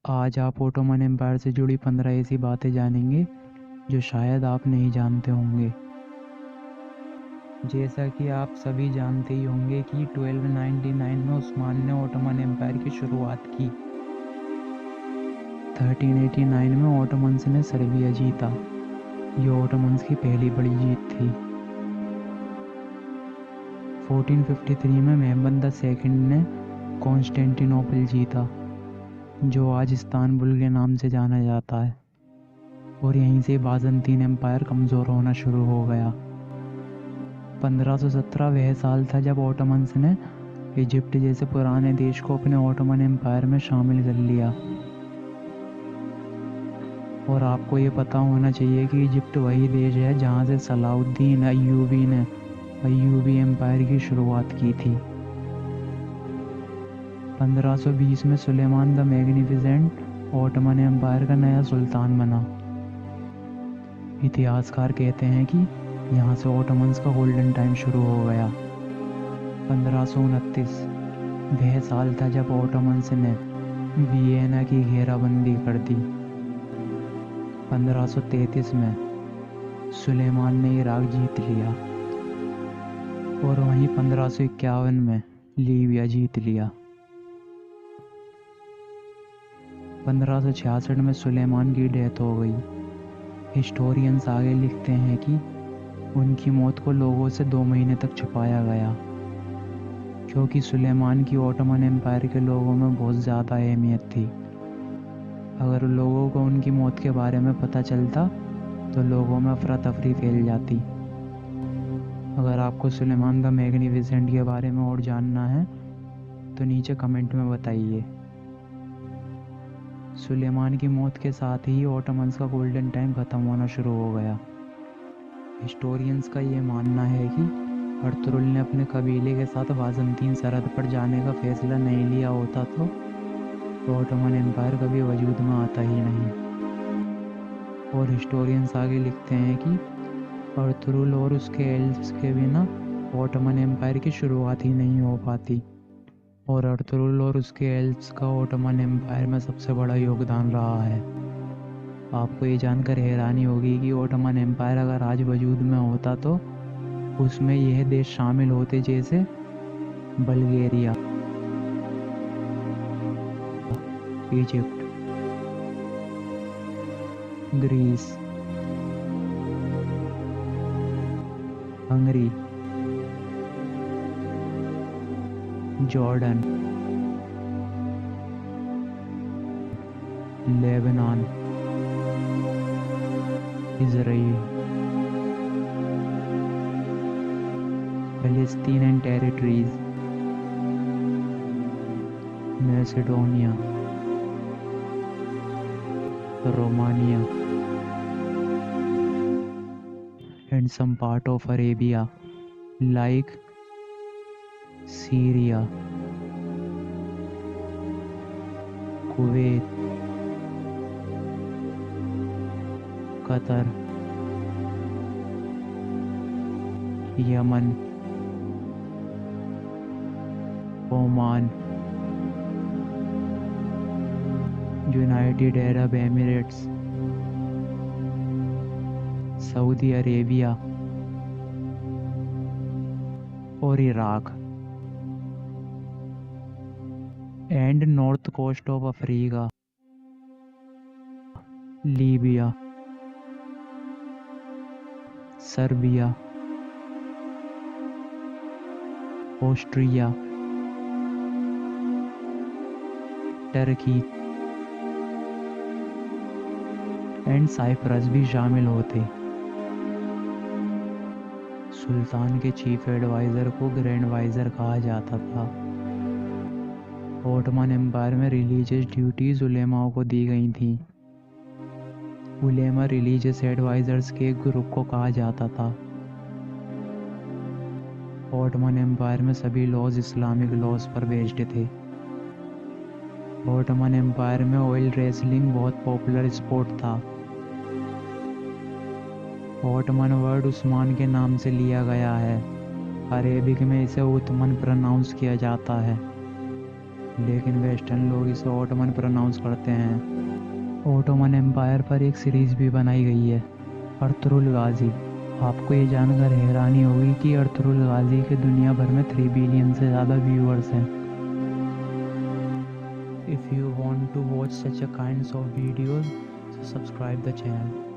आज आप Ottoman empire से जुड़ी 15 ऐसी बातें जानेंगे जो शायद आप नहीं जानते होंगे। जैसा कि आप सभी जानते ही होंगे कि 1299 में उस्मान ने ओटोमन एम्पायर की शुरुआत की। 1389 में ओटोमन्स ने सर्बिया जीता। ये ओटोमन्स की पहली बड़ी जीत थी। 1453 में मेहमद द सेकंड ने कॉन्स्टेंटिनोपल जीता, जो आज इस्तांबुल के नाम से जाना जाता है, और यहीं से बाज़ंतीन एम्पायर कमज़ोर होना शुरू हो गया। 1517 वह साल था जब ओटोमन्स ने इजिप्ट जैसे पुराने देश को अपने ओटोमन एम्पायर में शामिल कर लिया। और आपको ये पता होना चाहिए कि इजिप्ट वही देश है जहाँ से सलाउद्दीन अय्यूबी ने अय्यूबी एम्पायर की शुरुआत की थी। 1520 में Suleiman the magnificent Ottoman empire का नया सुल्तान बना। इतिहासकार कहते हैं कि यहाँ से ओटोमन्स का गोल्डन टाइम शुरू हो गया। 1529 वह साल था जब ओटोमन्स ने वियना की घेराबंदी कर दी। 1533 में सुलेमान ने इराक जीत लिया, और वहीं 1551 में लीबिया जीत लिया। 1566 में सुलेमान की डेथ हो गई। हिस्टोरियंस आगे लिखते हैं कि उनकी मौत को लोगों से 2 महीने तक छुपाया गया, क्योंकि सुलेमान की ओटोमन एम्पायर के लोगों में बहुत ज़्यादा अहमियत थी। अगर लोगों को उनकी मौत के बारे में पता चलता तो लोगों में अफरा तफरी फैल जाती। अगर आपको सुलेमान द मैग्निफिसेंट के बारे में और जानना है तो नीचे कमेंट में बताइए। सुलेमान की मौत के साथ ही ओटोमन्स का गोल्डन टाइम ख़त्म होना शुरू हो गया। हिस्टोरियंस का ये मानना है कि अर्तुगरुल ने अपने कबीले के साथ बाज़ंतीन सरहद पर जाने का फैसला नहीं लिया होता तो ओटोमन एम्पायर कभी वजूद में आता ही नहीं। और हिस्टोरियंस आगे लिखते हैं कि अर्तुगरुल और उसके एल्व्स के बिना ओटोमन एम्पायर की शुरुआत ही नहीं हो पाती, और अर्तुगरुल और उसके एल्व्स का ओटोमन एम्पायर में सबसे बड़ा योगदान रहा है। आपको ये जानकर हैरानी होगी कि ओटोमन एम्पायर अगर आज वजूद में होता तो उसमें यह देश शामिल होते, जैसे Bulgaria, Egypt, Greece, Hungary, Jordan, Lebanon, Israel, Palestine and territories, Macedonia, Romania, and some part of Arabia like Syria, Kuwait, Qatar, Yemen, Oman, United Arab Emirates, Saudi Arabia और Iraq, and north coast of Africa, Libya, Serbia, Austria, Turkey and Cyprus भी शामिल होते। सुल्तान के chief adviser को grand vizier कहा जाता था। ओटोमन एम्पायर में रिलीजियस ड्यूटीज़ उलेमाओं को दी गई थी। उलेमा रिलीजियस एडवाइज़र्स के एक ग्रुप को कहा जाता था। ओटोमन एम्पायर में सभी लॉज इस्लामिक लॉज पर बेस्ड थे। ओटोमन एम्पायर में ऑयल रेसलिंग बहुत पॉपुलर स्पोर्ट था। ओटोमन वर्ड उस्मान के नाम से लिया गया है। अरेबिक में इसे उतमन प्रोनाउंस किया जाता है। लेकिन वेस्टर्न लोग इसे ऑटोमन प्रोनाउंस करते हैं। ऑटोमन एम्पायर पर एक सीरीज भी बनाई गई है, अर्तुगरुल गाजी। आपको ये जानकर हैरानी होगी कि अर्तुगरुल गाजी के दुनिया भर में 3 बिलियन से ज़्यादा व्यूअर्स हैं। If you want to watch such a kinds of videos, so subscribe the channel.